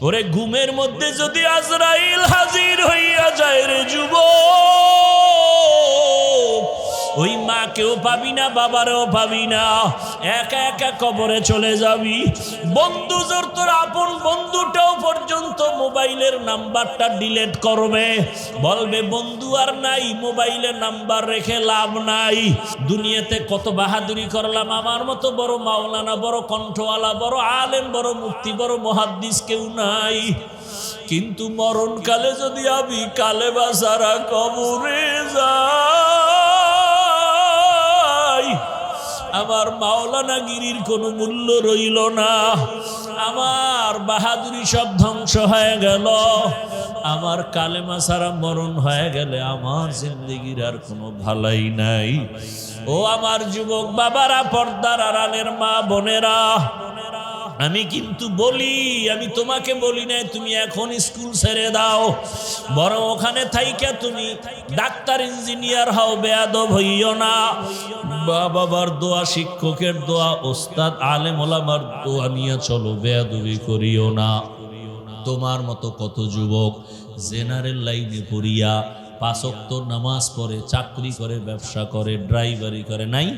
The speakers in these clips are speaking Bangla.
ওরে ঘুমের মধ্যে যদি আজরাইল হাজির হইয়া যায় রে যুবক, ওই মাকেও পাবি না, বাবারও পাবি না, একা একা কবরে চলে যাবি। বন্ধু জোর তোর আপন বন্ধুটাও পর্যন্ত মোবাইলের নাম্বারটা ডিলিট করবে, বলবে বন্ধু আর নাই, মোবাইলের নাম্বার রেখে লাভ নাই। দুনিয়াতে কত বাহাদুরি করলাম, আমার মতো বড় মাওলানা, বড় কণ্ঠওয়ালা, বড় আলেম, বড় মুফতি, বড় মুহাদ্দিস কেউ নাই। কিন্তু মরণকালে যদি আমি কালেমা ছাড়া কবরে যাই, আমার মাওলানা গিরির কোনো মূল্য রইল না, আমার বাহাদুরি সব ধ্বংস হয়ে গেল। আমার কালেমা ছাড়া মরণ হয়ে গেলে আমার জিন্দেগির আর কোনো ভালাই নাই। ও আমার যুবক বাবারা, পর্দার আড়ালের মা বোনেরা, আমি কিন্তু বলি, আমি তোমাকে বলি না তুমি এখন স্কুল ছেড়ে দাও, বরং ওখানে থাইকা তুমি ডাক্তার ইঞ্জিনিয়ার হও, বেয়াদব হইও না। বাবার দোয়া, শিক্ষকের দোয়া, ওস্তাদ আলেম ওলামার দোয়া নিয়ে চলো, বেয়াদবি করিও না। তোমার মতো কত যুবক জেনারেল লাইনে পড়িয়া 5 ওয়াক্ত নামাজ পড়ে, চাকরি করে, ব্যবসা করে, ড্রাইভারি করে, নাই?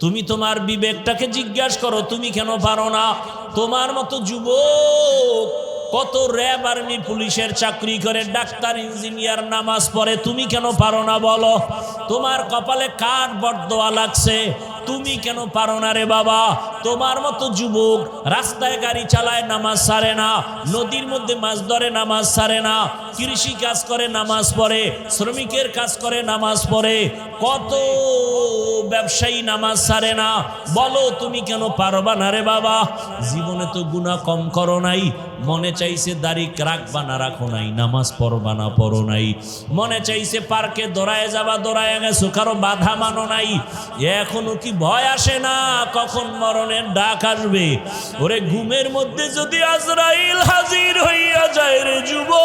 তুমি তোমার বিবেকটাকে জিজ্ঞাসা করো, তুমি কেন পারো না? তোমার মতো যুবক কত র্যাব, আর্মি, পুলিশের চাকরি করে, ডাক্তার, ইঞ্জিনিয়ার, নামাজ পড়ে, তুমি কেন পারো না বলো? তোমার কপালে কার বরদোয়া লাগছে, তুমি কেন পারো না রে বাবা? তোমার মতো যুবক রাস্তায় গাড়ি চালায়, নামাজ ছাড়ে না, নদীর মধ্যে মাছ ধরে, নামাজ ছাড়ে না, কৃষি কাজ করে, নামাজ পড়ে, শ্রমিকের কাজ করে, নামাজ পড়ে, কত ব্যবসায়ী নামাজ ছাড়ে না, বলো তুমি কেন পারবা না রে বাবা? জীবনে তো গুনাহ কম করো নাই, মনে চাইছে দাড়ি রাখবা না রাখো নাই, নামাজ পড়বা না পড়ো নাই, মনে চাইছে পার্কে দৌড়ায় যাবা, দৌড়ায় গেছো, কারো বাধা মানো নাই। এখনো কি ভয় আসে না কখন মরণের ডাক আসবে? ওরে ঘুমের মধ্যে যদি আজরাইল হাজির হইয়া যায় রে যুবক,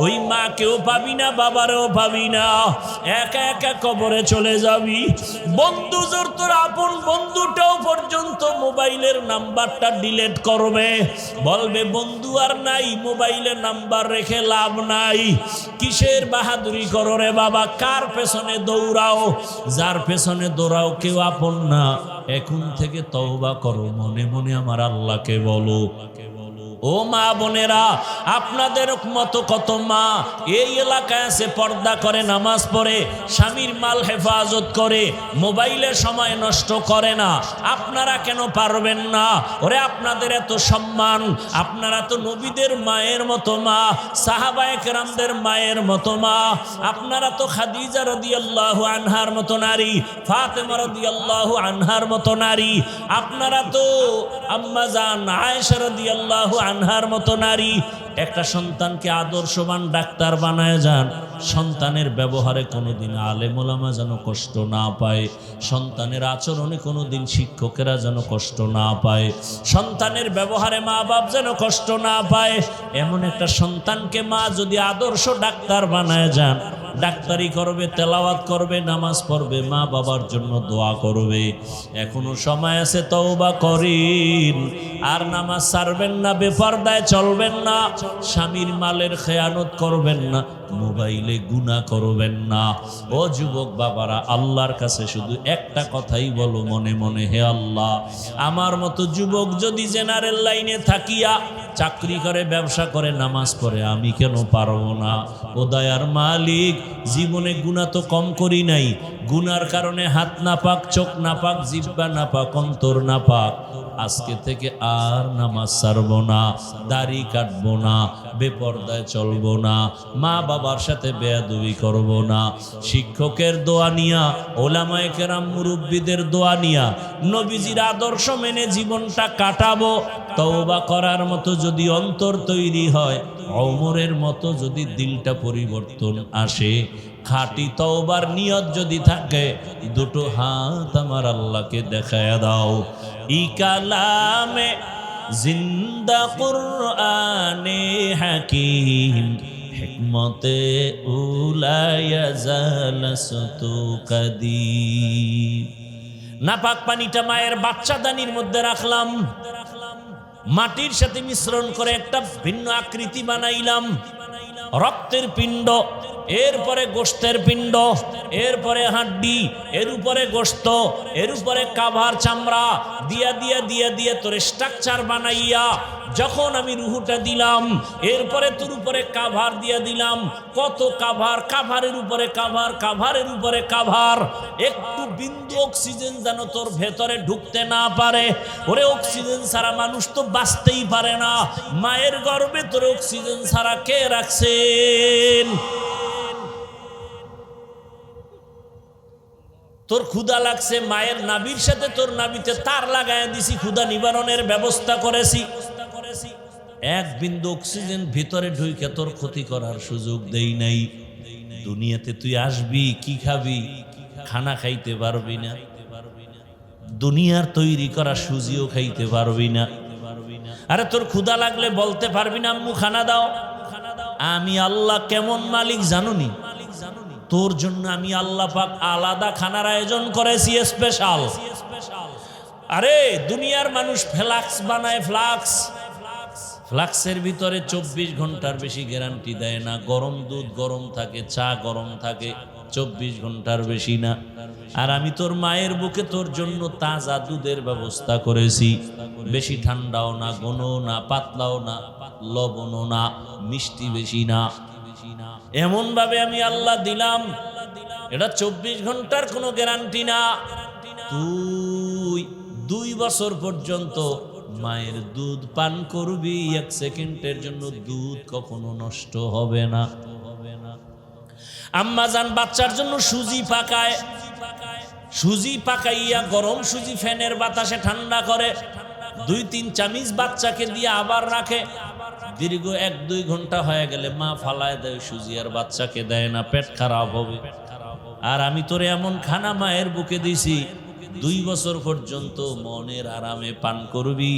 ওই মাকেও পাবি না, বাবারও পাবি না, একা একা কবরে চলে যাবি। বন্ধু জোর তোর আপন বন্ধুটাও পর্যন্ত মোবাইলের নাম্বারটা ডিলিট করবে, বলবে বন্ধু আর নাই, মোবাইলের নাম্বার রেখে লাভ নাই। কিসের বাহাদুরি করো রে বাবা? কার পেছনে দৌড়াও? যার পেছনে দৌড়াও কেউ আপন না। এখন থেকে তওবা করো, মনে মনে আমার আল্লাহকে বলো। ও মা বোনেরা, আপনাদের মতো কত মা এই এলাকায় আছে, পর্দা করে, নামাজ পড়ে, স্বামীর মাল হেফাজত করে, মোবাইলে সময় নষ্ট করে না। আপনারা কেন পারবেন না? ওরে আপনাদের এত সম্মান, আপনারা তো নবীদের মায়ের মতো মা, সাহাবায়ে কেরামদের মায়ের মতো মা, আপনারা তো খাদিজা রাদিয়াল্লাহু আনহার মতো নারী, ফাতেমা রাদিয়াল্লাহু আনহার মতো নারী, আপনারা তো আম্মা জান আয়েশা রাদিয়াল্লাহু আনহার মতো নারী। একটা সন্তানকে আদর্শবান ডাক্তার বানায় যান, সন্তানের ব্যবহারে কোনোদিন আলেম ওলামা যেন কষ্ট না পায়, সন্তানের আচরণে কোনোদিন শিক্ষকেরা যেন কষ্ট না পায়, সন্তানের ব্যবহারে মা বাপ যেন কষ্ট না পায়। এমন একটা সন্তানকে মা যদি আদর্শ ডাক্তার বানায় যান, ডাক্তারি করবে, তেলাওয়াত করবে, নামাজ পড়বে, মা বাবার জন্য দোয়া করবে। এখনো সময় আছে, তওবা করেন, আর নামাজ ছাড়বেন না, বেপরদায় চলবেন না, স্বামীর মালের খেয়ানত করবেন না, মোবাইলে গুনাহ করবেন না। ও যুবক বাবারা, আল্লাহর কাছে শুধু একটা কথাই বলো মনে মনে, হে আল্লাহ, আমার মতো যুবক যদি জেনারেল লাইনে থাকিয়া চাকরি করে, ব্যবসা করে, নামাজ পড়ে, আমি কেন পারবো না? ও দয়ার মালিক, জীবনে গুনাহ তো কম করি নাই, গুনার কারণে হাত নাপাক, চোখ নাপাক, জিহ্বা নাপাক, অন্তর নাপাক। আজকে থেকে আর নামাজ ছাড়বো না, দাড়ি কাটবো না, বেপরদায় চলবো না, মা বাবার সাথে বেয়াদবি করবো না, শিক্ষকের দোয়া নিয়া, ওলামায়ে কেরাম মুরব্বীদের দোয়া নিয়া, নবীজির আদর্শ মেনে জীবনটা কাটাবো। তওবা করার মতো যদি অন্তর তৈরি হয়, ওমরের মতো যদি দিলটা পরিবর্তন আসে, খাঁটি তওবার নিয়ত যদি থাকে, দুটো হাত আমার আল্লাহকে দেখায়া দাও। ই কালামে জিন্দা কুরআনে হাকিম, হিকমতে উলায়া জালাসতু কাদিম। নাপাক পানিটা মায়ের বাচ্চাদানির মধ্যে রাখলাম, মাটির সাথে মিশ্রণ করে একটা ভিন্ন আকৃতি বানাইলাম, রক্তের পিণ্ড, এরপরে গোশতের পিণ্ড, এরপরে হাড্ডি, এর উপরে গোশত, এর উপরে কাভার চামড়া দিয়া দিয়া দিয়া দিয়া তোর স্ট্রাকচার বানাইয়া যখন আমি রুহুটা দিলাম, এরপরে তোর উপরে কাভার দিয়া দিলাম। কত কাভার, কাভারের উপরে কাভার, কাভারের উপরে কাভার। একটু বিন্দু অক্সিজেন যেন তোর ভেতরে ঢুকতে না পারে। ওরে অক্সিজেন ছাড়া মানুষ তো বাঁচতেই পারে না। মায়ের গর্ভে তোর অক্সিজেন ছাড়া কে রাখছেন? তোর ক্ষুধা লাগছে, মায়ের নাভির সাথে তোর নাভিতে তার লাগায় দিছি, ক্ষুধা নিবারণের ব্যবস্থা করেছি। এক বিন্দু অক্সিজেন ভিতরে ঢুকে তোর ক্ষতি করার সুযোগ দেই নাই। দুনিয়াতে তুই আসবি, কি খাবি? খানা খাইতে পারবি না, দুনিয়ার তৈরি করা সুজিও খাইতে পারবি না। আরে তোর ক্ষুধা লাগলে বলতে পারবি না আম্মু খানা দাও? আমি আল্লাহ কেমন মালিক জানুনি? তোর জন্য আমি আল্লাহ পাক আলাদা খানার আয়োজন করেছি, স্পেশাল। আরে দুনিয়ার মানুষ ফ্লাক্স বানায়, ফ্লাক্সের ভিতরে 24 ঘন্টার বেশি গ্যারান্টি দেয় না। গরম দুধ গরম থাকে, চা গরম থাকে, 24 ঘন্টার বেশি না। আর আমি তোর মায়ের বুকে তোর জন্য তাজা দুধের ব্যবস্থা করেছি। বেশি ঠান্ডাও না, ঘনও না, পাতলাও না, লবণও না, মিষ্টি বেশি না। এমন ভাবে আমি আল্লাহ দিলাম, এটা 24 ঘন্টার কোনো গ্যারান্টি না। তুই 2 বছর পর্যন্ত মায়ের দুধ পান করবি, 1 সেকেন্ডের জন্য দুধ কখনো নষ্ট হবে না। আম্মা জান বাচ্চার জন্য সুজি পাকায়, সুজি পাকাইয়া গরম সুজি ফ্যানের বাতাসে ঠান্ডা করে 2-3 চামচ বাচ্চাকে দিয়ে আবার রাখে। দীর্ঘ 1-2 ঘন্টা হয়ে গেলে মা ফালায় দেয় সুজি, আর বাচ্চাকে দেয় না, পেট খারাপ হবে। আর আমি তোরে এমন খানা মায়ের বুকে দিছি, 2 বছর পর্যন্ত মনের আরামে পান করবি,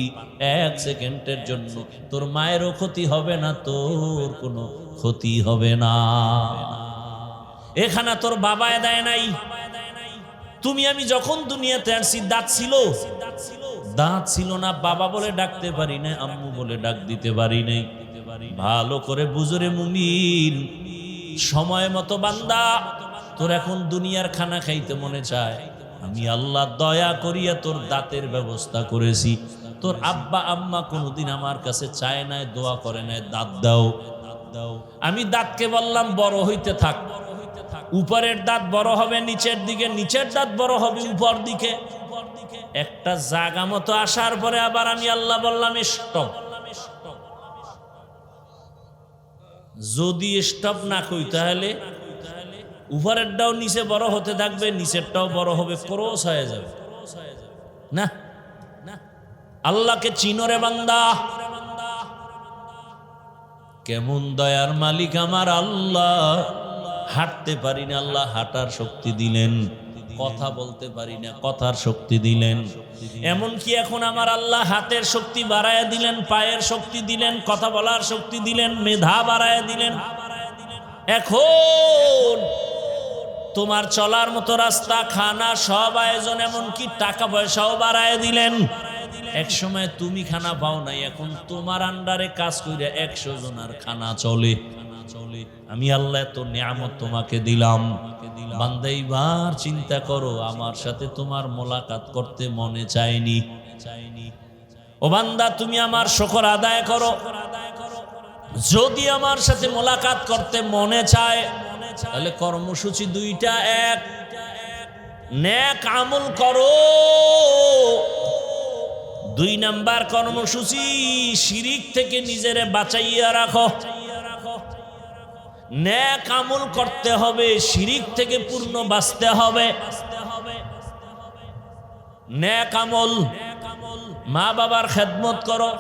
1 সেকেন্ডের জন্য তোর মায়েরও ক্ষতি হবে না, তোর কোনো ক্ষতি হবে না। এখানে তোর বাবায় দেয় নাই। তুমি আমি যখন দুনিয়াতে আসছি দাঁত ছিল? দাঁত ছিল না, বাবা বলে ডাকতে পারি না, আম্মু বলে ডাক দিতে পারি নাই। ভালো করে বুঝরে মুমিন, সময় মতো বান্দা তোর এখন দুনিয়ার খানা খাইতে মনে চায়, আমি আল্লাহ দয়া করিয়া তোর দাঁতের ব্যবস্থা করেছি। তোর আব্বা আম্মা কোনোদিন আমার কাছে চায় নাই, দোয়া করে নাই দাঁত দাও। আমি দাঁতকে বললাম বড় হইতে থাক, উপরের দাঁত বড় হবে নিচের দিকে, নিচের দাঁত বড় হবে উপর দিকে। একটা জায়গা মতো আসার পরে আবার আমি আল্লাহ বললাম স্টপ। যদি স্টপ না কই তাহলে উপরেরটাও নিচে বড় হতে থাকবে, নিচেরটাও বড় হবে, ক্রস হয়ে যাবে না। আল্লাহকে চিনরে বান্দা, কেমন দয়ার মালিক আমার আল্লাহ। হাঁটতে পারি না, আল্লাহ হাঁটার শক্তি দিলেন। কথা বলতে পারি না, কথার শক্তি দিলেন। এমনকি এখন আমার আল্লাহ হাতের শক্তি বাড়ায় দিলেন, পায়ের শক্তি দিলেন, কথা বলার শক্তি দিলেন, মেধা বাড়ায় দিলেন। এখন তোমার চলার মতো রাস্তা, খানা সব আয়োজন, এমনকি টাকা পয়সাও বাড়ায় দিলেন। এক সময় তুমি খানা পাও নাই, এখন তোমার আন্ডারে কাজ করে 100 জনের খানা চলে। আমি আল্লাহ এত নিয়ামত তোমাকে দিলাম। বান্দা এইবার চিন্তা করো, আমার সাথে তোমার মোলাকাত করতে মনে চায়নি? ও বান্দা, তুমি আমার শুকর আদায় করো। যদি আমার সাথে মোলাকাত করতে মনে চায়, তাহলে কর্মসূচি 2টা। 1, নেক আমল করো। 2 নাম্বার কর্মসূচি, শিরিক থেকে নিজেরে বাঁচাইয়া রাখো। নেক আমল করতে হবে, শিরিক থেকে পূর্ণ বাঁচতে হবে। নেক আমল, মা বাবার খেদমত করো,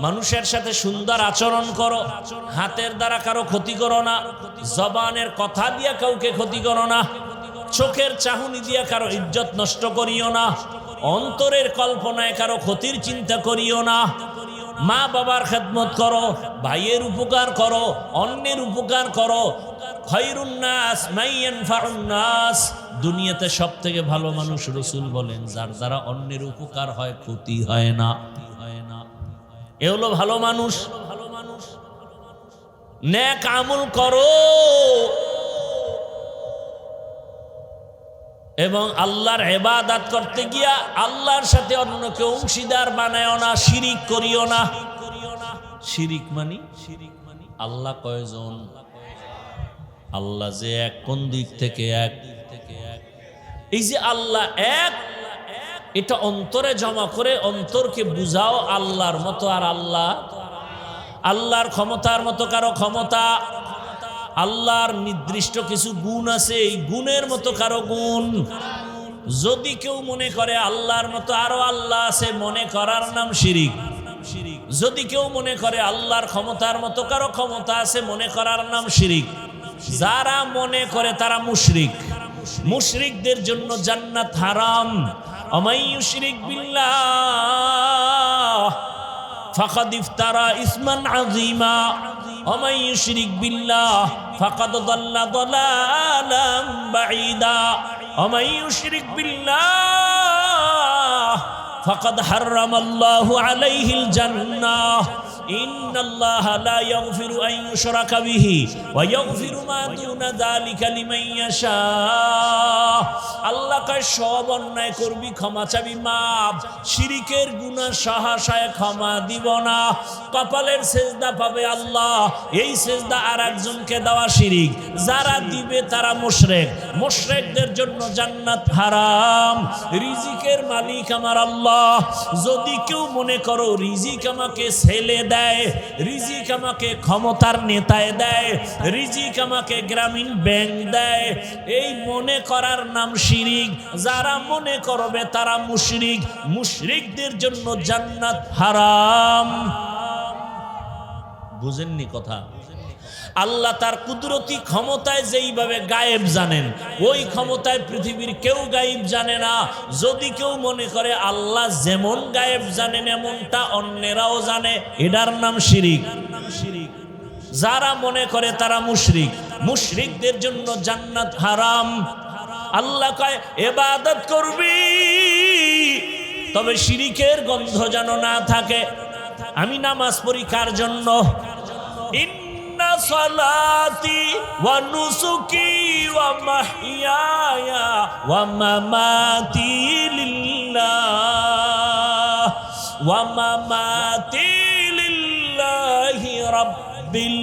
মানুষের সাথে সুন্দর আচরণ করো, হাতের দ্বারা কারো ক্ষতি করো না, জবানের কথা দিয়া কাউকে ক্ষতি করো না, চোখের চাহনি দিয়া কারো ইজ্জত নষ্ট করিও না, অন্তরের কল্পনায় কারো ক্ষতির চিন্তা করিও না। মা বাবার খেদমত করো, ভাইয়ের উপকার করো, অন্যের উপকার করো। খায়রুন নাস মান ইয়ানফাউন নাস, দুনিয়াতে সবথেকে ভালো মানুষ রাসূল বলেন যার দ্বারা অন্যের উপকার হয়, ক্ষতি হয় না। এ হলো ভালো মানুষ। নেক আমল করো এবং আল্লাহর ইবাদত করতে গিয়া আল্লাহর সাথে অন্যকে অংশীদার বানায়ও না, শিরিক করিও না। শিরিক মানি আল্লাহ কয়জন? আল্লাহ যে এক, কোন দিক থেকে এক? এই যে আল্লাহ এক, এটা অন্তরে জমা করে অন্তরকে বুঝাও আল্লাহর মতো আর আল্লাহ, আল্লাহর ক্ষমতার মতো কারো ক্ষমতা, আল্লাহর নির্দিষ্ট কিছু গুণ আছে, এই গুণের মতো কারো গুণ। যদি কেউ মনে করে আল্লাহর মতো আরো আল্লাহ আছে, মনে করার নাম শিরিক। যদি কেউ মনে করে আল্লাহর ক্ষমতার মতো কারো ক্ষমতা আছে, মনে করার নাম শিরিক। যারা মনে করে তারা মুশরিক। মুশরিকদের জন্য জান্নাত হারাম। ওমাই ইউশরিক বিল্লাহ ফাকাদ ইফতারা ইসমান আযীমা ওমাই ইউশরিক বিল্লাহ ফাকাদ দাল্লা দালালাম বাঈদা ওমাই ইউশরিক বিল্লাহ ফাকাদ হারামাল্লাহু আলাইহিল জান্নাহ ইন্নাল্লাহা লা ইয়াগফিরু আন ইউশরাকা বিহি ওয়া ইয়াগফিরু মা দুনা যালিকা লিমান ইয়াশা। আল্লাহ কয় সব অন্যায় করবি ক্ষমা চাবি মাপ, শিরিকের গুনাহ সহসায় ক্ষমা দিব না। কপালের সেজদা পাবে আল্লাহ, এই সেজদা আর একজনকে দেওয়া শিরিক। যারা দিবে তারা মুশরিক। মুশরিকদের জন্য জান্নাত হারাম। রিজিকের মালিক আমার আল্লাহ। যদি কেউ মনে করো রিজিক আমাকে ছেলে দেয়, রিজিক আমাকে ক্ষমতার নেতায় দেয়, রিজিক আমাকে গ্রামীণ ব্যাংক দেয়, এই মনে করার নাম শিরিক। যারা মনে করবে তারা মুশরিক। মুশরিকদের জন্য জান্নাত হারাম। বুঝেননি কথা? আল্লাহ তার কুদরতি ক্ষমতায় যেইভাবে গায়েব জানেন, ওই ক্ষমতায় পৃথিবীর কেউ গায়েব জানে না। যদি কেউ মনে করে আল্লাহ যেমন গায়েব জানেন এমনটা অন্যেরাও জানে, এটার নাম শিরিক। যারা মনে করে তারা মুশরিক। মুশরিকদের জন্য জান্নাত হারাম। আল্লাহ কয় ইবাদত করবি, তবে শিরিকের গন্ধ যেন না থাকে। আমি নামাজ পড়ি কার জন্য? ইন্না সালাতি ওয়া নুসুকি ওয়া মাহইয়ায়া ওয়া মামাতি লিল্লাহ ওয়া মামাতি লিল্লাহি রাব্বিল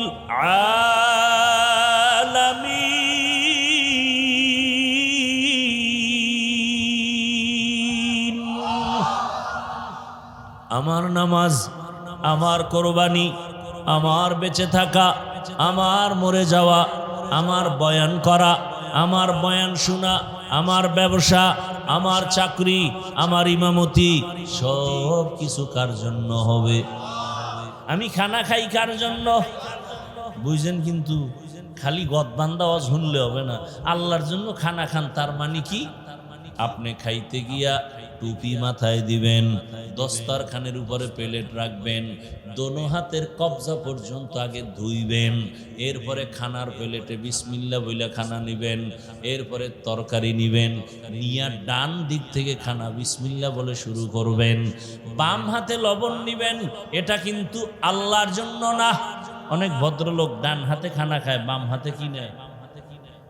আলামিন। আমার নামাজ, আমার কোরবানি, আমার বেঁচে থাকা, আমার মরে যাওয়া, আমার বয়ান করা, আমার বয়ান শোনা, আমার ব্যবসা, আমার চাকরি, আমার ইমামতি, সব কিছু কার জন্য হবে? আমি খানা খাই কার জন্য? বুঝছেন? কিন্তু খালি গদবান্ধা ওয়াজ শুনলে হবে না। আল্লাহর জন্য খানা খান, তার মানে কি? আপনি খাইতে গিয়া টুপি মাথায় দিবেন, দস্তারখানের উপরে প্লেট রাখবেন, দোনো হাতের কবজা পর্যন্ত আগে ধুইবেন, এরপরে খানার প্লেটে বিসমিল্লাহ বইলা খানা নিবেন, এরপরে তরকারি নিবেন, নিয়া ডান দিক থেকে খানা বিসমিল্লাহ বলে শুরু করবেন। বাম হাতে লবণ নিবেন, এটা কিন্তু আল্লাহর জন্য না। অনেক ভদ্রলোক ডান হাতে খানা খায়, বাম হাতে কি নেয়?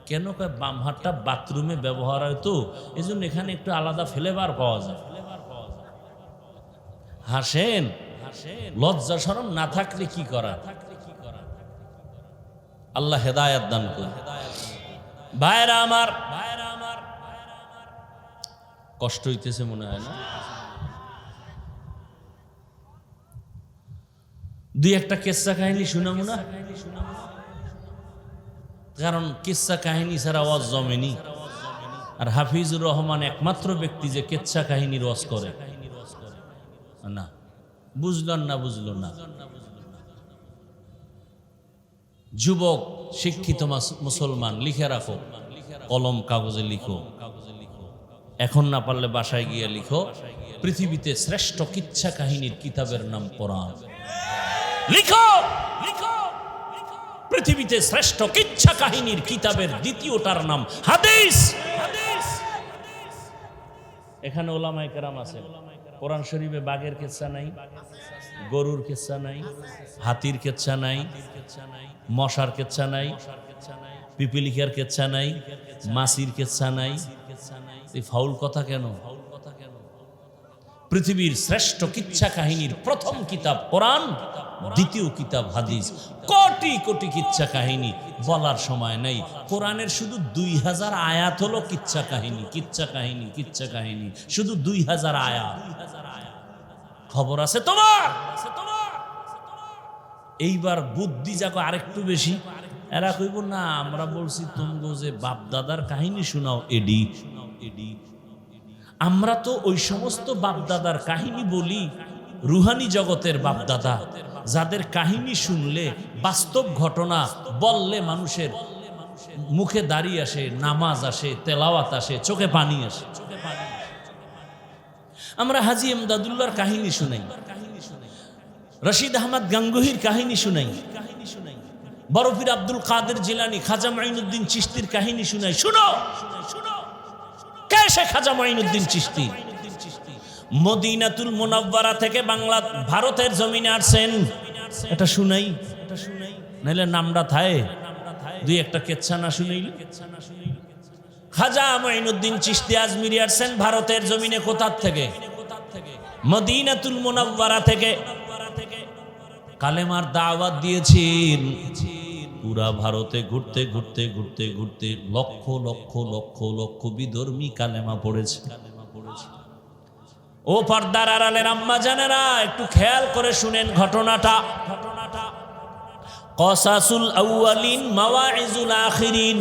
কেন কয়? বাম হাতটা বাথরুমে ব্যবহার হয় তো, এই জন্য এখানে একটু আলাদা ফ্লেভার পাওয়া যায়। হাসেন, লজ্জা শরম না থাকলে কি করা? আল্লাহ হেদায়েত দান করুন। ভাইরা আমার, কষ্ট হইতেছে মনে হয় না? দুই একটা কিসসা কাহিনী শুনাবো না? কারণ কিসসা কাহিনী ছাড়া ওয়াজ জমেনি। আর হাফিজুর রহমান একমাত্র ব্যক্তি যে কিসসা কাহিনীর ওয়াজ করে না। বুঝলেন না? বুঝলো না? যুবক শিক্ষিত মুসলমান, লিখে রাখো, কলম কাগজে লিখো, এখন না পারলে বাসায় গিয়ে লিখো। পৃথিবীতে শ্রেষ্ঠ কিচ্ছা কাহিনীর কিতাবের নাম কোরআন। লিখো, লিখো। পৃথিবীতে শ্রেষ্ঠ কিচ্ছা কাহিনীর কিতাবের দ্বিতীয়টার নাম হাদিস। এখানে ওলামায়ে কেরাম আছে, কোরআন শরীফে বাঘের কিচ্ছা নাই, গরুর কিচ্ছা নাই, হাতির কিচ্ছা নাই, মশার কিচ্ছা নাই, পিপিলিকার কিচ্ছা নাই, মাছির কিচ্ছা নাই। এই ফাউল কথা কেন? পৃথিবীর শ্রেষ্ঠ কিচ্ছা কাহিনীর প্রথম কিতাব কোরআন, দ্বিতীয় কিতাব হাদিস। কোটি কোটি কিচ্ছা কাহিনী বলার সময় নেই। কোরআনের শুধু 2000 আয়াত হলো কিচ্ছা কাহিনী, কিচ্ছা কাহিনী, কিচ্ছা কাহিনী, শুধু 2000 আয়াত। খবর আছে তোমার? এইবার বুদ্ধি যাকো আরেকটু বেশি। এরা কইব না আমরা বলছি তোমগো যে বাপ দাদার কাহিনী শোনাও এডি। আমরা তো ওই সমস্ত বাপদাদার কাহিনী বলি, রুহানি জগতের বাপদাদা, যাদের কাহিনী শুনলে বাস্তব ঘটনা বললে মানুষের মুখে দাড়ি আসে, নামাজ আসে, তেলাওয়াত আসে, চোখে পানি আসে। আমরা হাজী এমদাদুল্লাহর কাহিনী শুনাই, রশিদ আহমদ গাঙ্গুহির কাহিনী শুনাই, বরফির আব্দুল কাদের জিলানী, খাজা মাইনুদ্দিন চিশতির কাহিনী শুনাই। শুনো, কে খাজা মাইনুদ্দিন চিশতি? মদিনাতুল মুনাওয়ারা থেকে বাংলা ভারতের জমিনে আসছেন। এটা শুনাই, নাইলে নামটা থায় দুই একটা কেচ্ছা না শুনাইল। খাজা মাইনুদ্দিন চিশতি আজমিরি আসছেন ভারতের জমিনে। কোথার থেকে? মদিনাতুল মুনাওয়ারা থেকে। কালেমার দাওয়াত দিয়েছেন। পুরা ভারতে ঘুরতে ঘুরতে ঘুরতে ঘুরতে লক্ষ লক্ষ লক্ষ লক্ষ বিধর্মী কালেমা পড়েছে। ও পর্দার আড়ালের আম্মা জানেরা, একটু খেয়াল করে শুনেন ঘটনাটা। কসাসুল আউয়ালিন মাওয়াইজুল আখিরিন,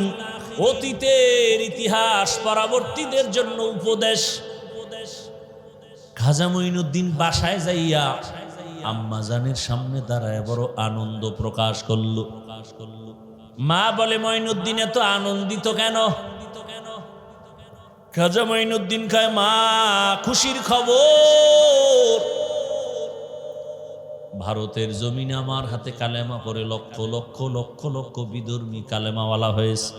অতীতের ইতিহাস পরবর্তীদের জন্য উপদেশ। খাজা মঈনুদ্দিন বাসায় যাইয়া আম্মা জানের সামনে দাঁড়ায় বড় আনন্দ প্রকাশ করলো। মা বলে, মঈনুদ্দিন এত আনন্দিত কেন? খাজা মঈনুদ্দিন কয়, মা খুশির খবর, ভারতের জমিনে আমার হাতে কালেমা পড়ে লক্ষ লক্ষ লক্ষ লক্ষ বিধর্মী কালেমাওয়ালা হয়েছে।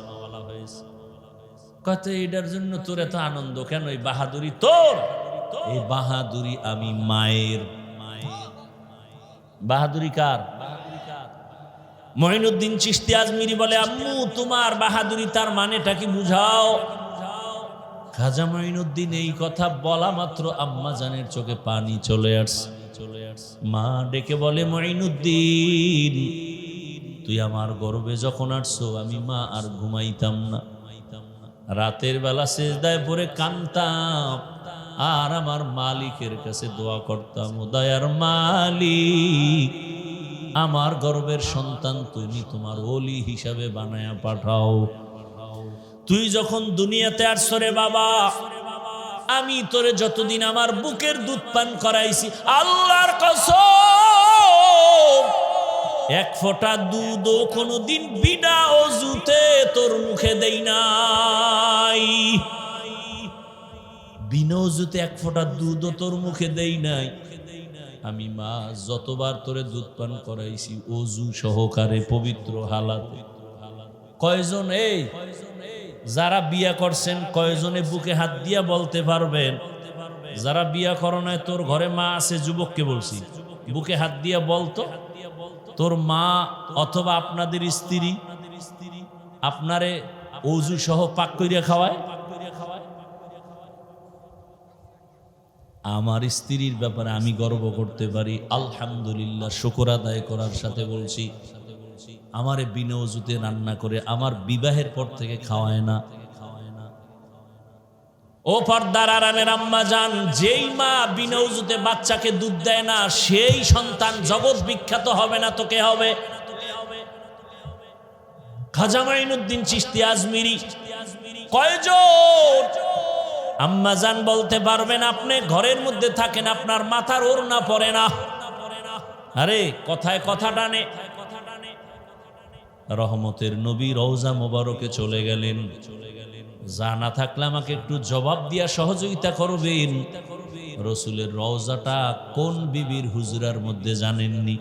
কত এটার জন্য তোর এত আনন্দ কেন? এই বাহাদুরি তোর? এই বাহাদুরি আমি মায়ের। বাহাদুরি কার? মঈনুদ্দিন চিশতি আজমিরি বলে, আম্মু তোমার বাহাদুরি তার মানেটা কি বুঝাও। খাজা মঈনুদ্দিন এই কথা বলা মাত্র আম্মা জানের চোখে পানি চলে আসছে। মা ডেকে বলে, মঈনুদ্দিন তুই আমার গর্ভে যখন আসছো আমি মা আর ঘুমাইতাম না, রাতের বেলা সেজদায় পড়ে কাঁদতাম আর আমার মালিকের কাছে দোয়া করতাম, ও দয়ার মালিক আমার গর্ভের সন্তান তুমি তোমার ওলি হিসাবে বানায়া পাঠাও। তুই যখন দুনিয়াতে আসছো রে বাবা, আমি তোরে যতদিন আমার বুকের দুধ পান করাইছি, আল্লাহর কসম এক ফোঁটা দুধও কোনোদিন বিনা অজুতে তোর মুখে দেই নাই। বিনা অজুতে এক ফোঁটা দুধও তোর মুখে দেই নাই। আমি মা যতবার তোরে দুধ পান করাইছি অজু সহকারে পবিত্র হালাতে। কয়জন এই যারা বিয়া করছেন কয়জনে বুকে হাত দিয়া বলতে পারবেন? যারা বিয়া করো নাই, তোর ঘরে মা আছে, যুবককে বলছি, বুকে হাত দিয়া বলতো তোর মা অথবা আপনাদের স্ত্রী আপনারে অজু সহ পাক কইরা খাওয়ায়? আমার স্ত্রীর ব্যাপারে আমি গর্ব করতে পারি, আলহামদুলিল্লাহ, শুকর আদায় করার সাথে বলছি, আমারে বিনা অজুতে রান্না করে আমার বিবাহের পর থেকে খাওয়ায় না। ও পর্দার আড়ালের আম্মা জান, যেই মা বিনা অজুতে বাচ্চাকে দুধ দেয় না সেই সন্তান জগৎ বিখ্যাত হবে না তো কে হবে? খাজা মাইনুদ্দিন চিশতি আজমিরি। কয়জন আম্মা জান বলতে পারবেন আপনি ঘরের মধ্যে থাকেন, আপনার মাথার ওড়না পড়ে না? আরে কথায় কথা টানে। রহমতের নবী রওজা মোবারকে চলে গেলেন, জানা থাকলে আমাকে একটু জবাব দিয়া সহযোগিতা করবেন। রসুলের রওজাটা কোন বিবির হুজরার মধ্যে জানেননি?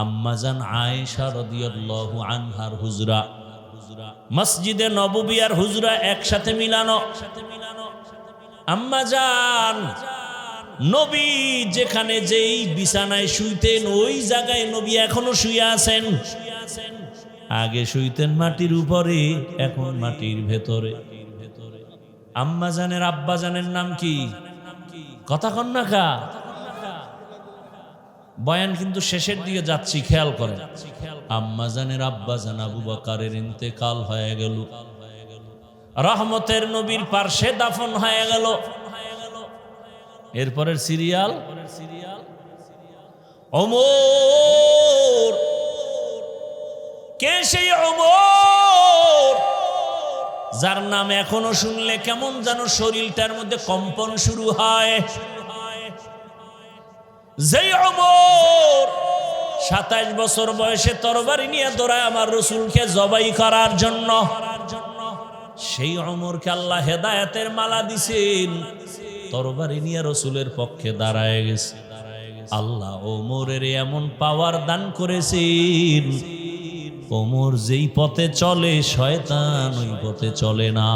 আম্মাজান আয়েশা রাদিয়াল্লাহু আনহার হুজরা, মসজিদে নববী আর হুজরা একসাথে মিলানো। আম্মাজান নবী যেখানে যেই বিছানায় শুইতেন ওই জায়গায় নবী এখনো শুয়ে আছেন। আগে শুইতেন মাটির উপরে, এখন মাটির ভেতরে। আম্মা জানের আব্বা জানের নাম কি? কথা কন না কা? বয়ান কিন্তু শেষের দিকে যাচ্ছি, খেয়াল করেন। আম্মা জানের আব্বা জান আবু বকরের ইন্তেকাল হয়ে গেল, রহমতের নবীর পার্শ্বে দাফন হয়ে গেল। এরপরের সিরিয়াল ওমর। কে সেই ওমর যার নাম এখনো শুনলে কেমন যেন শরীরটার মধ্যে কম্পন শুরু হয়? যেই ওমর 27 বছর বয়সে তরবারি নিয়ে দৌড়ায় আমার রসুলকে জবাই করার জন্য, সেই ওমরকে আল্লাহ হেদায়েতের মালা দিছেন, তরবারি নিয়ে রসুলের পক্ষে দাঁড়ায় গেছে। আল্লাহ ওমরের এমন পাওয়ার দান করেছেন, ওমর যেই পথে চলে শয়তান ওই পথে চলে না।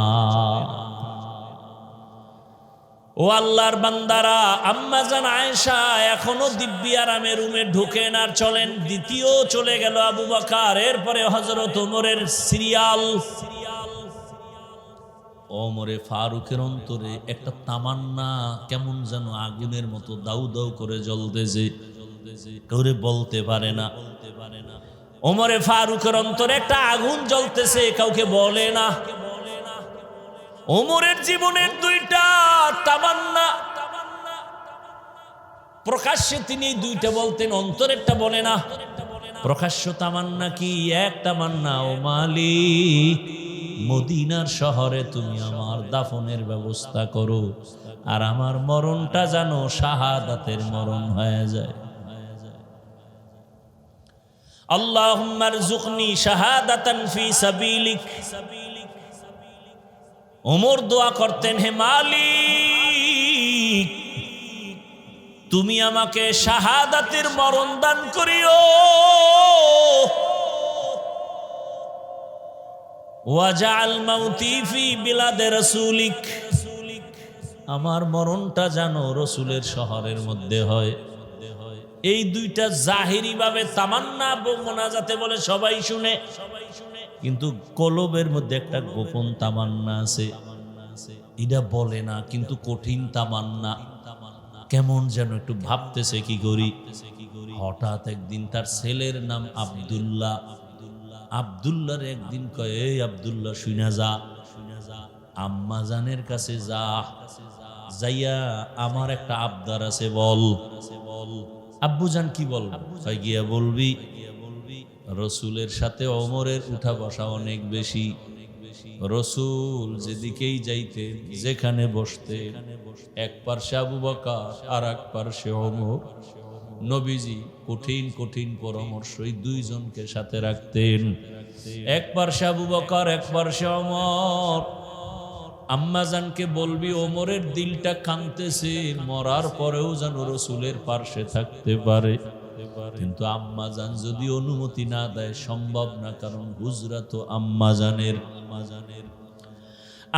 ও আল্লাহর বান্দারা, আম্মা জান আয়েশা এখনো দিব্যি আরামে রুমে ঢুকেন আর চলেন। দ্বিতীয় চলে গেল আবু বকর, এরপরে হযরত ওমরের সিরিয়াল। ওমরে ফারুকের অন্তরে একটা তামান্না কেমন যেন আগুনের মতো দাউ দাউ করে জ্বলতেছে, করে বলতে পারে না। ওমরে ফারুকের অন্তরে একটা আগুন জ্বলতেছে, কাউকে বলে না। ওমরের জীবনের দুইটা তামান্না প্রকাশ্যে তিনি দুইটা বলতেন, অন্তরেরটা বলে না। প্রকাশ্য তামান্না কি? এক তামান্না, ও মালিক মদিনার শহরে তুমি আমার দাফনের ব্যবস্থা করো, আর আমার মরণটা যেন শাহাদাতের মরণ হয়ে যায়। আল্লাহুম্মা রযুকনি শাহাদাতান ফি সাবিলিক। ওমর দোয়া করতেন, হে মালিক তুমি আমাকে শাহাদাতের মরণ দান করিও। ওয়াজআল মাউতি ফি বিলাদে রাসূলিক, আমার মরণটা যেন রসুলের শহরের মধ্যে হয়। এই দুইটা জাহিরি ভাবে তামান্না মোনাজাতে বলে সবাই শুনে, কিন্তু কলবের মধ্যে একটা গোপন তামান্না আছে, এটা বলে না, কিন্তু কঠিন তামান্না। কেমন যেন একটু ভাবতেছে কি করি। হঠাৎ একদিন তার ছেলের নাম আব্দুল্লাহ, আব্দুল্লাহর একদিন কয়, এই আব্দুল্লাহ শুনা যা, আম্মা জানের কাছে যা, যাইয়া আমার একটা আবদার আছে বল। আব্বু জান কি বল? গিয়া বলবি রসুলের সাথে ওমরের উঠা বসা অনেক বেশি। রসুল যেদিকেই যাইতে, যেখানে বসতে, এক পার্শ্বে আবু বকর আর এক পার্শ্বে ওমর। নবীজি কঠিন কঠিন পরামর্শ এই দুইজনকে সাথে রাখতেন, এক পার্শ্বে আবু বকর এক পার্শ্বে ওমর। আম্মাজানকে বলবি ওমরের দিলটা কাঁদতেছে, মরার পরেও যেন রসুলের পার্শ্বে থাকতে পারে। কিন্তু আম্মাজান যদি অনুমতি না দেয় সম্ভব না, কারণ হুজরা তো আম্মাজানের।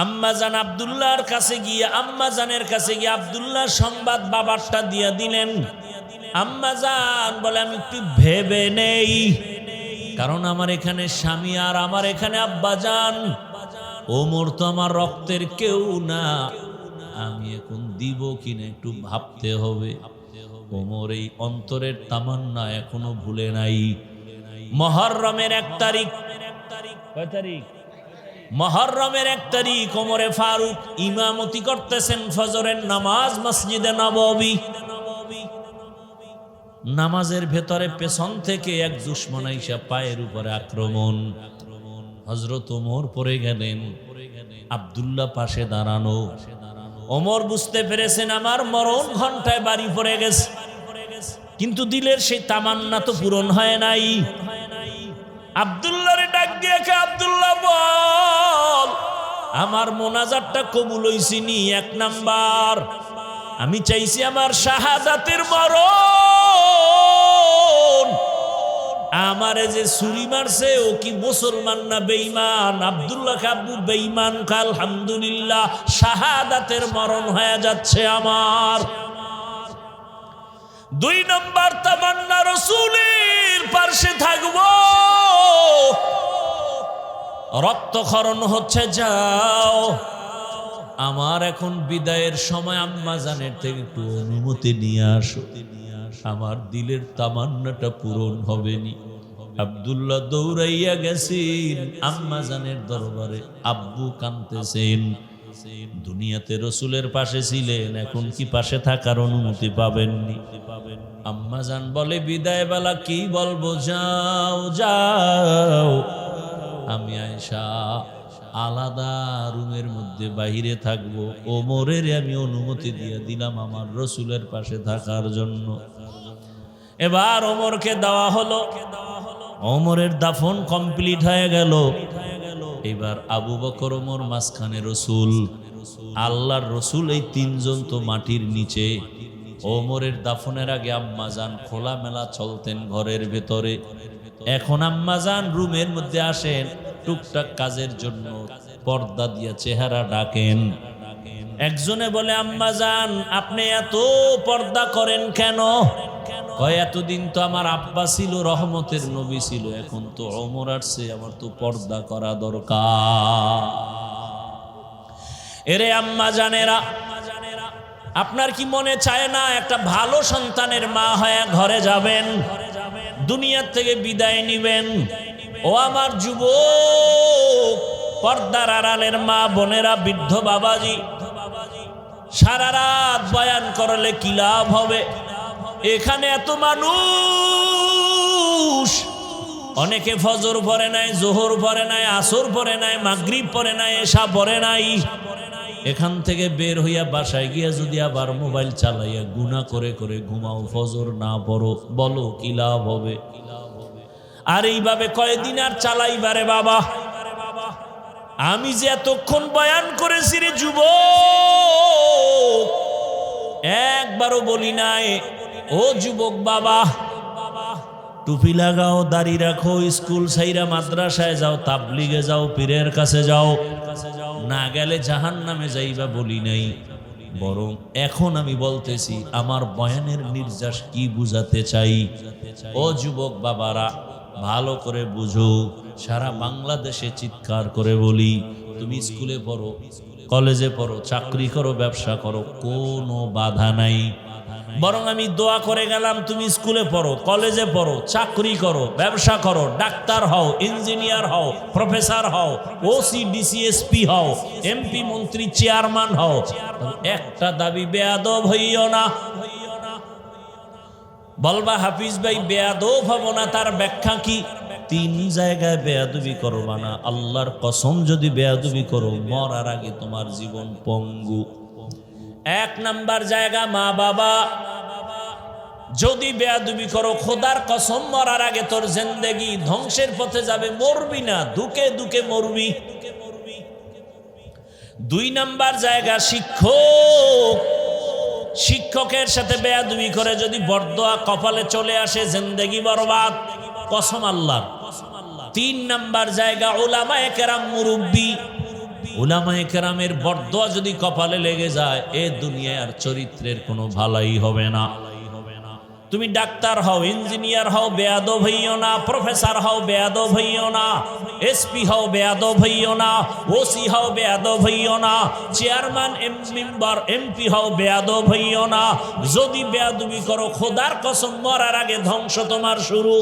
আম্মাজান আব্দুল্লাহর কাছে গিয়ে, আম্মাজানের কাছে গিয়ে আব্দুল্লাহ সংবাদ বাবারটা দিয়া দিলেন। আম্মাজান বলে, আমি একটু ভেবে নেই, কারণ আমার এখানে স্বামী আর আমার এখানে আব্বাজান। ওমর তো আমার রক্তের কেউ না, আমি এখন দিব কিনা একটু ভাবতে হবে। ওমর এই অন্তরের তামান্না এখনো ভুলে নাই। মুহররমের 1 তারিখ, কয় তারিখ? মুহররমের 1 তারিখ ওমরে ফারুক ইমামতি করতেছেন ফজরের নামাজ মসজিদে নববী। নামাজের ভেতরে পেছন থেকে এক দুশমন আইসা পায়ের উপরে আক্রমণ। হযরত ওমর পড়ে গেলেন, আব্দুল্লাহ পাশে দাঁড়ানো। ওমর বুঝতে পেরেছেন আমার মরণ ঘন্টায় বাড়ি পড়ে গেছে, কিন্তু দিলের সেই তামান্না তো পূরণ হয় নাই। আব্দুল্লাহরে ডাক দিয়ে, আব্দুল্লাহ বল, আমার মোনাজাতটা কবুল হইছিনি। 1 নাম্বার, আমি চাইছি আমার শাহাদাতের মরণ। আমারে যে ছুরি মারছে ও কি মুসলমান না বেঈমান? আব্দুল্লাহ আব্বু বেঈমান। আলহামদুলিল্লাহ, শাহাদাতের মরণ হয়ে যাচ্ছে আমার। দুই নম্বর তামান্না, রসুলের পাশে থাকবো। রক্তক্ষরণ হচ্ছে, যাও, আমার এখন বিদায়ের সময়, আম্মা জানের থেকে একটু অনুমতি নিয়ে আসো, আমার দিলের তামান্নাটা পূরণ হবে নি। আব্দুল্লাহ দৌড়াইয়া গেছেন আম্মা জানের দরবারে, আব্বু কাঁদতেছেন। দুনিয়াতে রসুলের পাশে ছিলেন, এখন কি পাশে থাকার অনুমতি পাবেননি? আম্মা জান বলে, বিদায় বেলা কি বলবো, যাও যাও, আমি আয়েশা আলাদা রুমের মধ্যে বাহিরে থাকবো, ওমরের আমি অনুমতি দিয়ে দিলাম আমার রসুলের পাশে থাকার জন্য। এবার ওমরকে দেওয়া হলো, ওমরের দাফন কমপ্লিট হয়ে গেল। এবার আবু বকর, ওমর মাঝখানে, রসুল, আল্লাহর রসুল, এই তিনজন তো মাটির নিচে। ওমরের দাফনের আগে আম্মাজান খোলামেলা চলতেন ঘরের ভেতরে, এখন আম্মাজান রুমের মধ্যে আসেন টুকটাক কাজের জন্য, পর্দা দিয়ে চেহারা ডাকেন। একজনে বলে, আম্মাজান আপনি এত পর্দা করেন কেন? কয়, এতদিন তো আমার আব্বা ছিল, রহমতের নবী ছিল, এখন তো ওমর আসছে, আমার তো পর্দা করা দরকার। এরে আম্মা জানেরা, আপনার কি মনে চায় না একটা ভালো সন্তানের মা হয়ে ঘরে যাবেন, দুনিয়ার থেকে বিদায় নিবেন? ও আমার যুবক, পর্দার আড়ালের মা বোনেরা, বৃদ্ধ বাবাজি, সারা রাত বয়ান করলে কি লাভ হবে? এখানে এত মানুষ, অনেকে ফজর পড়ে নাই, জোহর পড়ে নাই, আসর পড়ে নাই, মাগরিব পড়ে নাই, এশা পড়ে নাই। এখান থেকে বের হইয়া বাসায় গিয়া যদি আবার মোবাইল চালাইয়া গুনাহ করে করে ঘুমাও, ফজর না পড়ো, বলো কি লাভ হবে? আর এইভাবে কয়দিন আর চালাইবারে বাবা? আমি যে এতক্ষণ বয়ান করেছি রে যুবক, একবারও বলি নাই ও যুবক বাবা, টুপি লাগাও, দাড়ি রাখো, স্কুল ছাইরা মাদ্রাসায় যাও, তাবলিগে যাও, পীরের কাছে যাও, না গেলে জাহান্নামে যাইবা বলি নাই। বরং এখন আমি বলতেছি আমার বয়ানের নির্যাস কি বুঝাতে চাই। ও যুবক বাবারা, ভালো করে বুঝো। সারা বাংলাদেশে চিৎকার করে বলি, তুমি স্কুলে পড়ো, কলেজে পড়ো, চাকরি করো, ব্যবসা করো, কোনো বাধা নাই। বরং আমি দোয়া করে গেলাম, তুমি স্কুলে পড়ো, কলেজে পড়ো, চাকরি করো, ব্যবসা করো, ডাক্তার হও, ইঞ্জিনিয়ার হও, প্রফেসর হও, ওসি ডিসিএসপি হও, এমপি মন্ত্রী চেয়ারম্যান হও, একটা দাবি বেয়াদব হইও না। বলবা হাফিজ ভাই বেয়াদব হব না, তার ব্যাখ্যা কি? 3 জায়গায় বেয়াদবি করবা না। আল্লাহর কসম, যদি বেয়াদবি করো মরার আগে তোমার জীবন পঙ্গু। 1 নাম্বার জায়গা মা বাবা, যদি বেয়াদবি করো খোদার কসম মরার আগে তোর জিন্দেগি ধ্বংসের পথে যাবে, মরবি না, দুকে দুকে মরবি। 2 নাম্বার জায়গা শিক্ষক, শিক্ষকের সাথে বেয়াদবি করে যদি বরদোয়া কপালে চলে আসে, জিন্দেগি বরবাদ, কসম আল্লাহর। 3 নাম্বার জায়গা উলামায়ে কেরাম, মুরব্বি, উলামায়ে কেরামের বরদোয়া যদি কপালে লেগে যায়, এ দুনিয়ায় আর চরিত্রের কোনো ভালাই হবে না। তুমি ডাক্তার হও, ইঞ্জিনিয়ার হও, বেয়াদব হইও না, প্রফেসর হও, বেয়াদব হইও না, এসপি হও, বেয়াদব হইও না, ওসি হও, বেয়াদব হইও না, চেয়ারম্যান মেম্বার এমপি হও, বেয়াদব হইও না। যদি বেয়াদবি করো খোদার কসম মরার আগে ধ্বংস তোমার শুরু,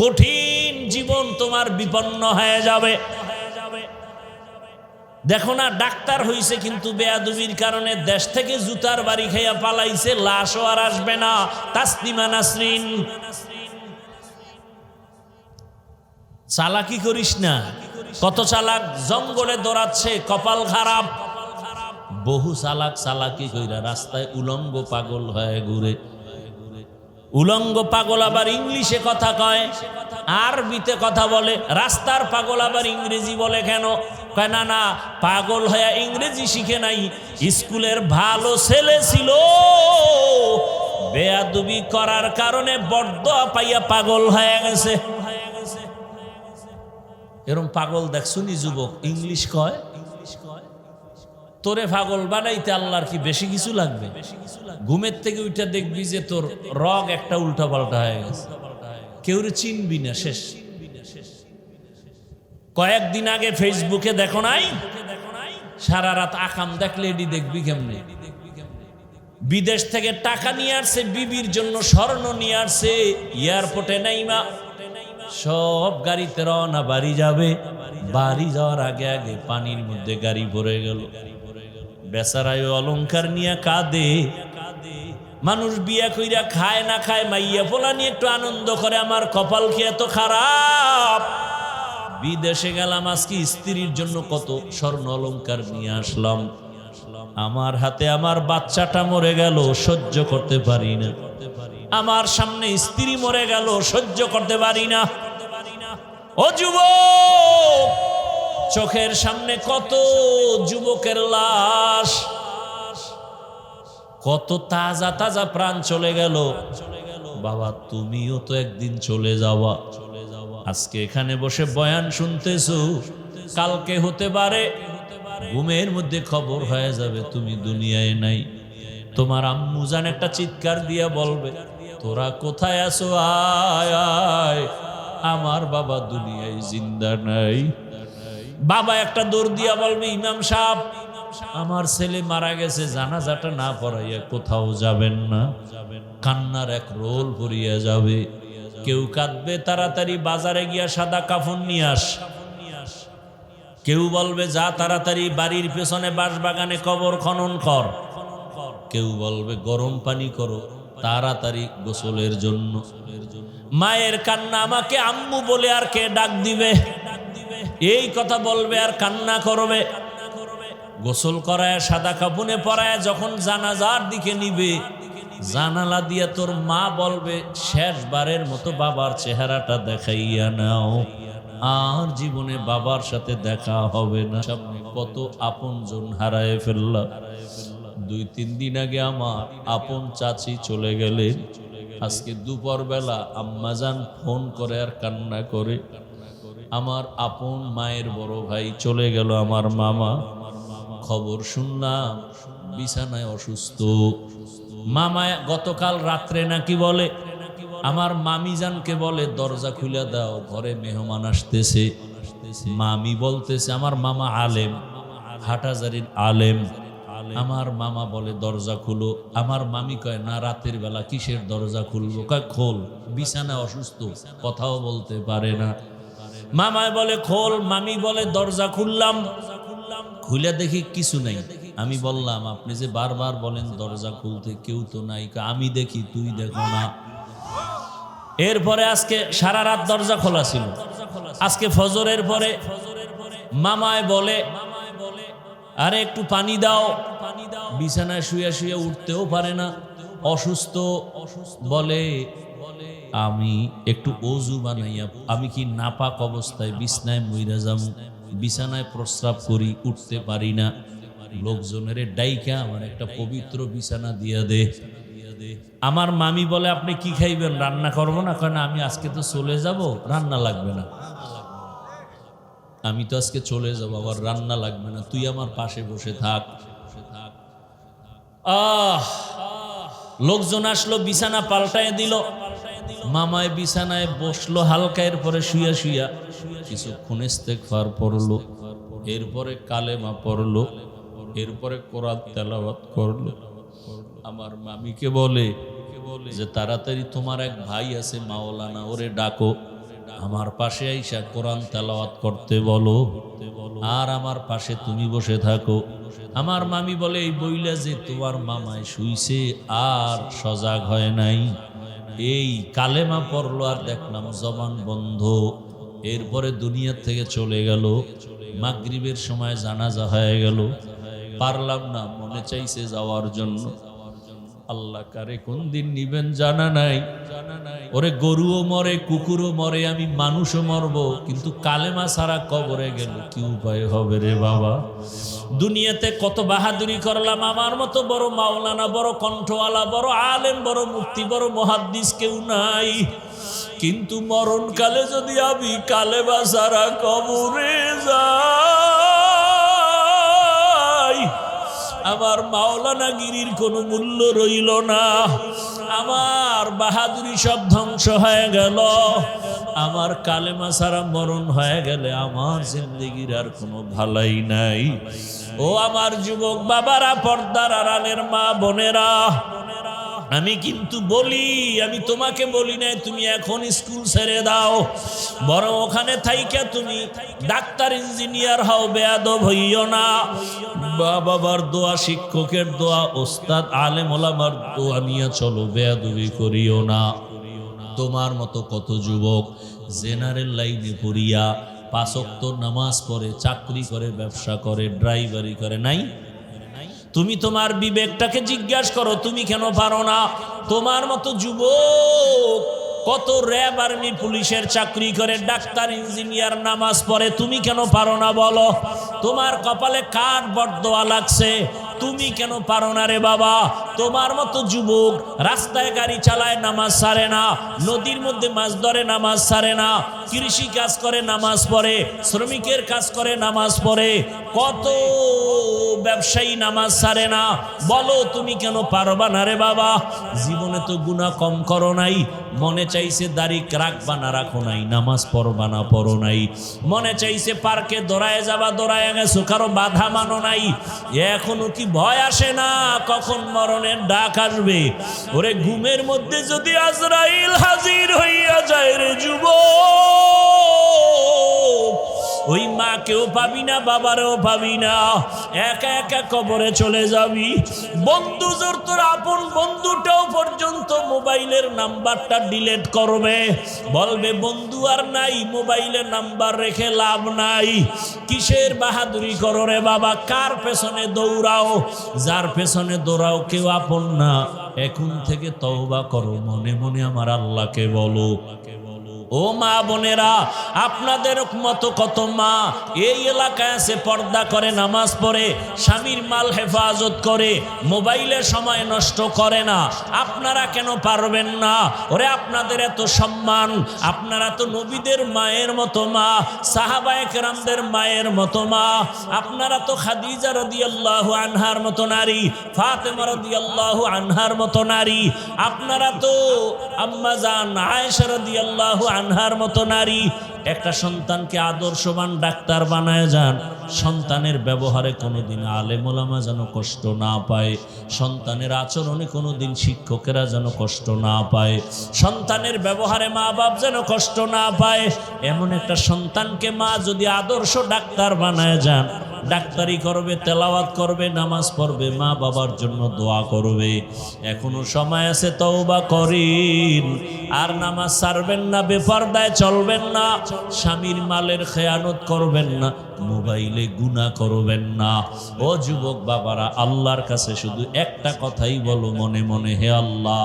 কঠিন জীবন তোমার বিপন্ন হয়ে যাবে। দেখো না, ডাক্তার হইছে কিন্তু বেয়াদবির কারণে দেশ থেকে জুতার বাড়ি খাইয়া পালাইছে, লাশও আর আসবে না। তাসলিমা নাসরিন, চালাকি করিস না। কত চালাক জঙ্গলে দৌড়াচ্ছে, কপাল খারাপ। বহু চালাক চালাকি কইরা রাস্তায় উলঙ্গ পাগল হয়ে ঘুরে। উলঙ্গ পাগল আবার ইংলিশে কথা কয়, আরবিতে কথা বলে। রাস্তার পাগল আবার ইংরেজি বলে কেন? কয় না না, পাগল হয়ে ইংরেজি শিখে নাই, স্কুলের ভালো ছেলে ছিল, বেয়াদবি করার কারণে বরদোয়া পাইয়া পাগল হয়ে গেছে। এরকম পাগল দেখছুনি যুবক? ইংলিশ কয়, তোরে পাগল বানাইতে আল্লাহর কি বেশি কিছু লাগবে? ঘুমের থেকে উঠে দেখবি যে তোর রগ একটা উল্টা পাল্টা হয়ে গেছে, কেউ চিনবি না, শেষ। কয়েকদিন আগে ফেসবুকে দেখো নাই, সারা রাত আকাম দেখলে এডি দেখবি কেমনে? বিদেশ থেকে টাকা নিয়ে আসছে, বিবির জন্য স্বর্ণ নিয়ে আসছে, এয়ারপোর্টে নাইমা সব গাড়িতে রওনা, বাড়ি যাবে। বাড়ি যাওয়ার আগে আগে পানির মধ্যে গাড়ি পড়ে গেল। বেচারায় অলংকার নিয়ে কাঁদে। মানুষ বিয়া কইরা খায় না খায়, মাইয়া পোলা নিয়ে একটু আনন্দ করে, আমার কপাল কি এত খারাপ? বিদেশে গেলাম, আজকে স্ত্রীর জন্য কত স্বর্ণ অলংকার নিয়ে আসলাম, আমার হাতে আমার বাচ্চাটা মরে গেল, সহ্য করতে পারি না। আমার সামনে স্ত্রী মরে গেল, সহ্য করতে পারি না। ও যুবক, চোখের সামনে কত যুবকের লাশ, কত তাজা তাজা প্রাণ চলে গেল। বাবা, তুমিও তো একদিন চলে যাওয়া। আজকে এখানে বসে বয়ান শুনতেছো, কালকে হতে পারে ঘুমের মধ্যে খবর হয়ে যাবে তুমি দুনিয়ায় নাই। তোমার আম্মু জান একটা চিৎকার দিয়া বলবে, তোরা কোথায় আছো, আয় আয়, আমার বাবা দুনিয়ায় জিন্দা নাই। বাবা একটা দৌড় দিয়া বলবে, ইমাম সাহেব, আমার ছেলে মারা গেছে, জানাজাটা না পড়াইয়া কোথাও যাবেন না। কান্নার এক রোল পড়িয়া যাবে। কেউ কাঁদবে, তাড়াতাড়ি বাজারে গিয়া সাদা কাফন নিয়ে আস। কেউ বলবে, যা তাড়াতাড়ি বাড়ির পেছনে বাঁশবাগানে কবর খনন কর। কেউ বলবে, গরম পানি করো তাড়াতাড়ি গোসলের জন্য। মায়ের কান্না, আমাকে আম্মু বলে আর কে ডাক দিবে, এই কথা বলবে আর কান্না করবে। গোসল করায় সাদা কাফনে পরায় যখন জানাজার দিকে নিবে, জানালা দিয়া তোর মা বলবে, শেষবারের মতো বাবার চেহারাটা দেখাইয়া নাও, আর জীবনে বাবার সাথে দেখা হবে না। সামনে কত আপনজন হারায় ফেললাম। 2-3 দিন আগে আমার আপন চাচি চলে গেলেন। আজকে দুপুর বেলা আম্মাজান ফোন করে আর কান্না করে, আমার আপন মায়ের বড় ভাই চলে গেল, আমার মামা। খবর শুনলাম বিছানায় অসুস্থ। মামা গতকাল রাত্রে নাকি বলে, আমার মামিজানকে বলে, দরজা খুলে দাও, ঘরে মেহমান আসতেছে। মামি বলতেছে, আমার মামা আলেম, হাটাজারির আলেম। আমার মামা বলে, দরজা খুলো। আমার মামি কয়, না, রাতের বেলা কিসের দরজা খুলবো? কয়, খোল, বিছানায় অসুস্থ, কথাও বলতে পারে না। মামায় বলে, খোল। মামি বলে, দরজা খুললাম। খুলে দেখি কিছু নাই। আমি বললাম, আপনি যে বারবার বলেন দরজা খুলতে, কেউ তো নাই। আমি দেখি, তুই দেখো না। এরপরে আজকে সারা রাত দরজা খোলা ছিল। আজকে ফজরের পরে মামায় বলে, আরে একটু পানি দাও। বিছানায় শুয়ে শুয়ে উঠতেও পারে না, অসুস্থ। বলে, আমি একটু অজু বানাইয়া, আমি কি নাপাক অবস্থায় বিছানায় মইরা যাবো? বিছানায় প্রস্রাব করি, উঠতে পারি না। লোকজনের ডাইকা আমার একটা পবিত্র বিছানা দিয়া দে। আমার মামি বলে, আপনি কি খাইবেন? রান্না করবো না? কেন, আমি আজকে তো চলে যাব, রান্না লাগবে না। আমি তো আজকে চলে যাব, আবার রান্না লাগবে না, তুই আমার পাশে বসে থাক। লোকজন আসলো, বিছানা পাল্টায় দিল। মামায় বিছানায় বসলো হালকা, এরপরে শুয়া শুয়া কিছুক্ষণ ইস্তেগফার পড়লো, এরপরে কালেমা পড়লো, এরপরে কোরআন তেলাওয়াত করলো। আমার মামিকে বলে যে, তাড়াতাড়ি তোমার এক ভাই আছে মাওলানা, ওরে ডাকো, আমার পাশে আইসা কোরআন তেলাওয়াত করতে বলো, আর আমার পাশে তুমি বসে থাকো। আমার মামি বলে, এই বইলা যে তোমার মামায় শুইছে আর সজাগ হয় নাই। এই কালেমা পড়লো আর দেখলাম জবান বন্ধ। এরপরে দুনিয়া থেকে চলে গেল। মাগরিবের সময় জানাজা হয়ে গেল। পারলাম না, মনে চাইছে যাওয়ার জন্য। আল্লাহ কারে কোন দিন নিবেন জানা নাই। ওরে গরুও মরে, কুকুরও মরে, আমি মানুষও মরব, কিন্তু কালেমা ছাড়া কবরে গেল কি উপায় হবে রে বাবা? দুনিয়াতে কত বাহাদুরি করলাম, আমার মতো বড় মাওলানা, বড় কণ্ঠওয়ালা, বড় আলেম, বড় মুফতি, বড় মুহাদ্দিস কেউ নাই। কিন্তু মরণকালে যদি আমি কালেমা ছাড়া কবরে যাই, আমার মাওলানাগিরির কোনো মূল্য রইল না, আমার বাহাদুরি সব ধ্বংস হয়ে গেল, আমার কালেমা ছাড়া মরণ হয়ে গেলে আমার জিন্দেগির আর কোনো ভালাই নাই। ও আমার যুবক বাবারা, পর্দার আড়ালের মা বোনেরা, আমি কিন্তু বলি, আমি তোমাকে বলি না তুমি এখন স্কুল ছেড়ে দাও, বরং ওখানে থাইকা তুমি ডাক্তার ইঞ্জিনিয়ার হও, বেয়াদব হইও না। বাবার দোয়া, শিক্ষকের দোয়া, ওস্তাদ আলেম ওলামার দোয়া নিয়ে চলো, বেয়াদবি করিও না। তোমার মতো কত যুবক জেনারেল লাইনে পড়িয়া 5 ওয়াক্ত নামাজ পড়ে, চাকরি করে, ব্যবসা করে, ড্রাইভারি করে, নাই? তুমি তোমার বিবেকটাকে জিজ্ঞাসা করো, তুমি কেন পারো না? তোমার মতো যুবক কত র্যাব, আর্মি, পুলিশের চাকরি করে, ডাক্তার, ইঞ্জিনিয়ার, নামাজ পড়ে, তুমি কেন পারো না বলো? তোমার কপালে কার বরদোয়া লাগছে, তুমি কেন পারো না রে বাবা? তোমার মতো যুবক রাস্তায় গাড়ি চালায়, নামাজ ছাড়ে না, নদীর মধ্যে মাছ ধরে, নামাজ ছাড়ে না, কৃষি কাজ করে, নামাজ পড়ে, শ্রমিকের কাজ করে, নামাজ পড়ে, কত ব্যবসায়ী নামাজ ছাড়ে না, বলো তুমি কেন পারবা না রে বাবা? জীবনে তো গুনাহ কম করো নাই, মনে চাইছে দাড়ি রাখবা না রাখো নাই, নামাজ পড়বা না পড়ো নাই, মনে চাইছে পার্কে দৌড়ায় যাবা দৌড়ায় গেছো, কারো বাধা মানো নাই। এখনো কি ভয় আসে না কখন মরণের ডাক আসবে? ওরে ঘুমের মধ্যে যদি আজরাইল হাজির হইয়া যায় রে যুবক, ওই মাকেও পাবি না, বাবারেও পাবি না, একা একা কবরে চলে যাবি। বন্ধু জোর তোর আপন বন্ধুটাও পর্যন্ত মোবাইলের নাম্বারটা ডিলিট করবে, বলবে বন্ধু আর নাই, মোবাইলের নাম্বার রেখে লাভ নাই। কিসের বাহাদুরি করো রে বাবা? কার পেছনে দৌড়াও? যার পেছনে দৌড়াও কেউ আপন না। এখন থেকে তওবা করো, মনে মনে আমার আল্লাহকে বলো। ও মা বোনেরা, আপনাদের মতো কত মা এই এলাকায় আছে, পর্দা করে, নামাজ পড়ে, স্বামীর মাল হেফাজত করে, মোবাইলে সময় নষ্ট করে না। আপনারা কেন পারবেন না? ওরে আপনাদের এত সম্মান, আপনারা তো নবীদের মায়ের মতো মা, সাহাবায়ে কেরামদের মায়ের মতো মা, আপনারা তো খাদিজা রাদিয়াল্লাহু আনহার মতো নারী, ফাতেমা রাদিয়াল্লাহু আনহার মতো নারী, আপনারা তো আম্মা জান আয়েশা রাদিয়াল্লাহু আনহার মতো নারী। একটা সন্তানকে আদর্শবান ডাক্তার বানায় যান, সন্তানের ব্যবহারে কোনোদিন আলেম ওলামা যেন কষ্ট না পায়, সন্তানের আচরণে কোনোদিন শিক্ষকেরা যেন কষ্ট না পায়, সন্তানের ব্যবহারে মা বাপ যেন কষ্ট না পায়। এমন একটা সন্তানকে মা যদি আদর্শ ডাক্তার বানায় যান, ডাক্তারি করবে, তেলাওয়াত করবে, নামাজ পড়বে, মা বাবার জন্য দোয়া করবে। এখনো সময় আছে, তওবা করেন। আর নামাজ ছাড়বেন না, বেপরদায় চলবেন না, স্বামীর মালের খেয়ানত করবেন না, মোবাইলে গুনাহ করবেন না। ও যুবক বাবারা, আল্লাহর কাছে শুধু একটা কথাই বলো মনে মনে, হে আল্লাহ,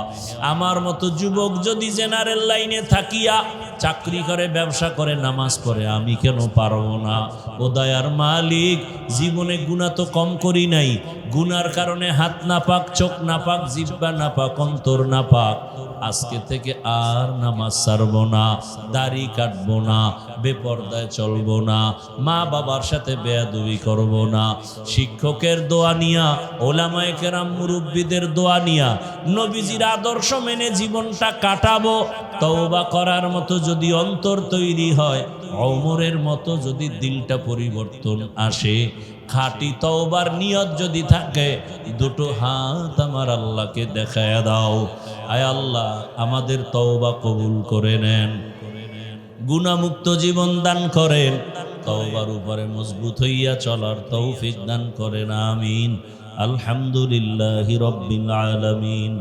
আমার মতো যুবক যদি জেনারেল লাইনে থাকিয়া চাকরি করে, ব্যবসা করে, নামাজ পড়ে, আমি কেন পারবো না? ও দয়ার মালিক, জীবনে গুনাহ তো কম করি নাই, গুনার কারণে হাত নাপাক, চোখ নাপাক, জিহ্বা নাপাক, অন্তর নাপাক। আজকে থেকে আর নামাজ ছাড়বো না, দাড়ি কাটবো না, বেপরদায় চলবো না, মা বাবার সাথে বেয়াদবি করবো না, শিক্ষকের দোয়া নিয়া, ওলামায়ে কেরাম মুরব্বীদের দোয়া নিয়া, নবীজির আদর্শ মেনে জীবনটা কাটাবো। তওবা করার মতো যদি অন্তর তৈরি হয়, ওমরের মতো যদি দিলটা পরিবর্তন আসে, খাঁটি তওবার নিয়ত যদি থাকে, দুটো হাত আমার আল্লাহকে দেখায়া দাও। আয় আল্লাহ, আমাদের তওবা কবুল করে নেন, গুনাহমুক্ত জীবন দান করেন, তওবার উপরে মজবুত হইয়া চলার তৌফিক দান করেন, আমিন। আলহামদুলিল্লাহি রাব্বিল আলামিন,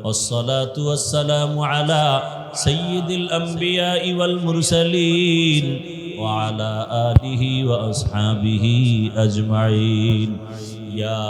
والصلاة والسلام على سيد الأنبياء والمرسلين وعلى آله وأصحابه أجمعين. يا